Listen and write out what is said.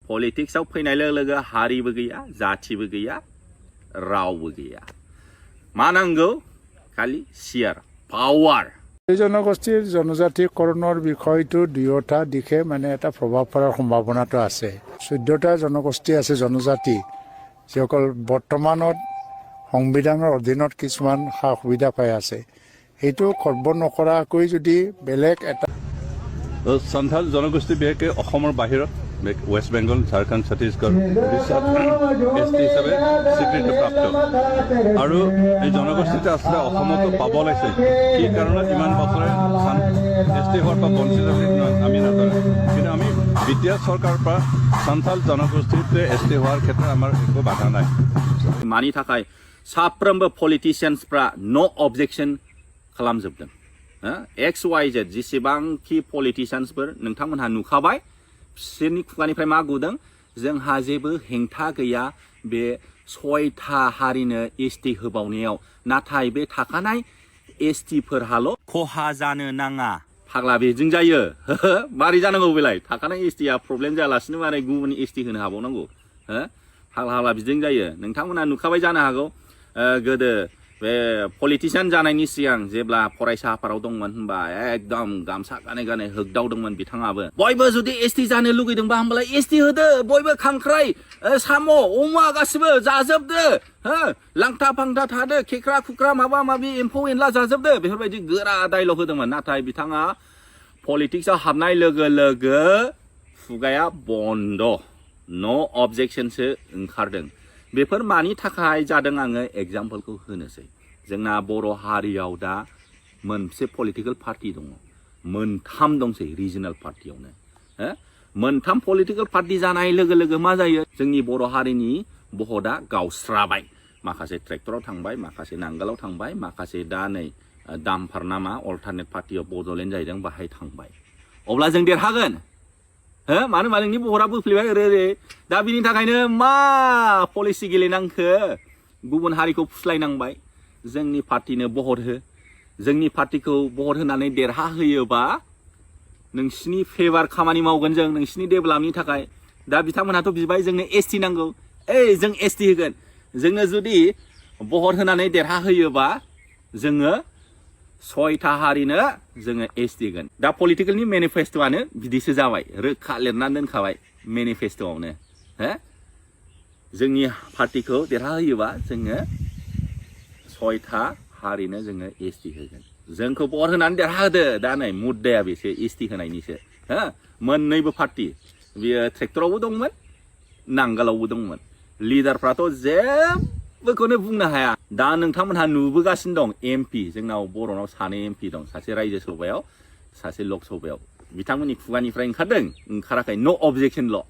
पलिटिक्सआव फैनाय लोगो लोगो हारिबो गैया जाथिबो गैया रावबो गैया मा नांगौ खालि शेयार पावार এই জনগোষ্ঠীৰ জনজাতিকৰণৰ বিষয়টো দুয়োটা দিশে মানে এটা প্ৰভাৱ পৰাৰ সম্ভাৱনাটো আছে 14টা জনগোষ্ঠী আছে জনজাতি যিসকল বৰ্তমানত সংবিধানৰ অধীনত কিছুমান সা সুবিধা পাই আছে এইটো খৰ্ব নকৰাকৈ যদি বেলেগ এটা সন্থাল জনগোষ্ঠী বিশেষকৈ অসমৰ বাহিৰত West Bengal, Jharkhand, Chhattisgarh, Odisha, ST হিচাপে স্বীকৃতিপ্ৰাপ্ত আৰু এই জনগোষ্ঠীটো আসলে অসমতো পাব লাগিছিল কি কাৰণত ইমান বছৰে ST হোৱাৰ পৰা বঞ্চিত আমি নাজানো কিন্তু আমি বিটিআৰ চৰকাৰৰ পৰা সন্থাল জনগোষ্ঠীতে ST হোৱাৰ ক্ষেত্ৰত আমাৰ একো বাধা নাই मानि थाखाय साफ्रोमबो पलिटिशियान्सफ्रा नो ऑब्जेक्शन खालामजोबदों XYZ जेसेबांखि पलिटिशियान्सफोर नोंथांमोनहा नुखाबाय बिसोरनि खुगानिफ्राय मा गुदों जोंहा जेबो हेंथा गैया बे 6था हारिनो ST होबावनायाव नाथाय बे थाखानाय ST फोरहाल' खहा जानो नाङा फाग्ला बेजों जायो मारै जानांगौ बेलाय थाखानाय ST आ प्रब्लेम जायालासिनो मारै गुबुन ST होनो हाबावनांगौ फाग्ला बिदिं जायो नोंथांमोना नुखाबाय जानो हागौ गोदो बे पलिटिशियान जानायनि सिगां जेब्ला फरायसा आफादाव दंमोन होनबा एकदम गामसा गानै गानै होगदावदोंमोन बिथाङाबो बयबो जुदि ST जानो लुगैदोंबा होमबालाय ST होदो बयबो खांख्राइ साम' अमा गासिबो जाजोबदो लांथा फांथा थादो खेख्रा खुख्रा माबा माबि एम्फौ एनला जाजोबदो बेफोरबायदि गोरा डायलग होदोंमोन नाथाय बिथाङा पलिटिक्सआव हाबनाय लोगो लोगो खुगाया बन्द नो अबजेक्शनसो ओंखारदों बेफोर मानि थाखाय जादों आङो एग्जाम्पलखौ होनोसै जोंना बर' हारियाव दा मोनसे पलिटिकल पार्टी दङ मोनथाम दंसै रिजनल पार्टीयावनो मोनथाम पलिटिकल पार्टी जानाय लोगो लोगो मा जायो जोंनि बर' हारिनि बहदा गावस्राबाय माखासे ट्रेक्टराव थांबाय माखासे नांगोलाव थांबाय माखासे दा नै दामफार नामा अल्टारनेट पार्टीयाव बड'लेण्ड जाहैदों बाहाय थांबाय अब्ला जों देरहागोन मानो होनबा नोंनि बहरा बोफ्लेबाय ओरै दा बिनि थाखायनो मा पलिसि गेलेनांखो गुबुन हारिखौ फुस्लायनांबाय जोंनि पार्टीनो बहर हो जोंनि पार्टीखौ बहर होनानै देरहा होयोबा नोंसिनि फेभार खामानि मावगोन जों नोंसिनि डेभेलपनि थाखाय दा बिथांमोनहाथ' बिबाय जोंनो ST नांगौ जों ST होगोन जोंनो जुदि बहर होनानै देरहा होयोबा जोङो 6था हारिनो जोङो ST होगोन दा पलिटिकेलनि मेनिफेस्ट'आनो बिदिसो जाबाय रोखा लिरनानै दोनखाबाय मेनिफेस्ट'आवनो जोंनि पार्टीखौ देरहा होयोबा जोङो 6था हारिनो जोङो ST होगोन जोंखौ बहर होनानै देरहा होदो दा नै मुद्दाया बेसो ST होनायनिसो मोननैबो पार्टी बियो ट्रेक्टरावबो दंमोन नांगालावबो दंमोन लिडारफ्राथ' जेबोखौनो बुंनो हाया दा नोंथांमोनहा नुबोगासिनो दं MP जोंनाव बर'नाव सानै MP दं सासे रायजो सभायाव सासे लक सभायाव बिथांमोननि खुगानिफ्राय ओंखारदों ओंखाराखै नो अबजेक्शनल'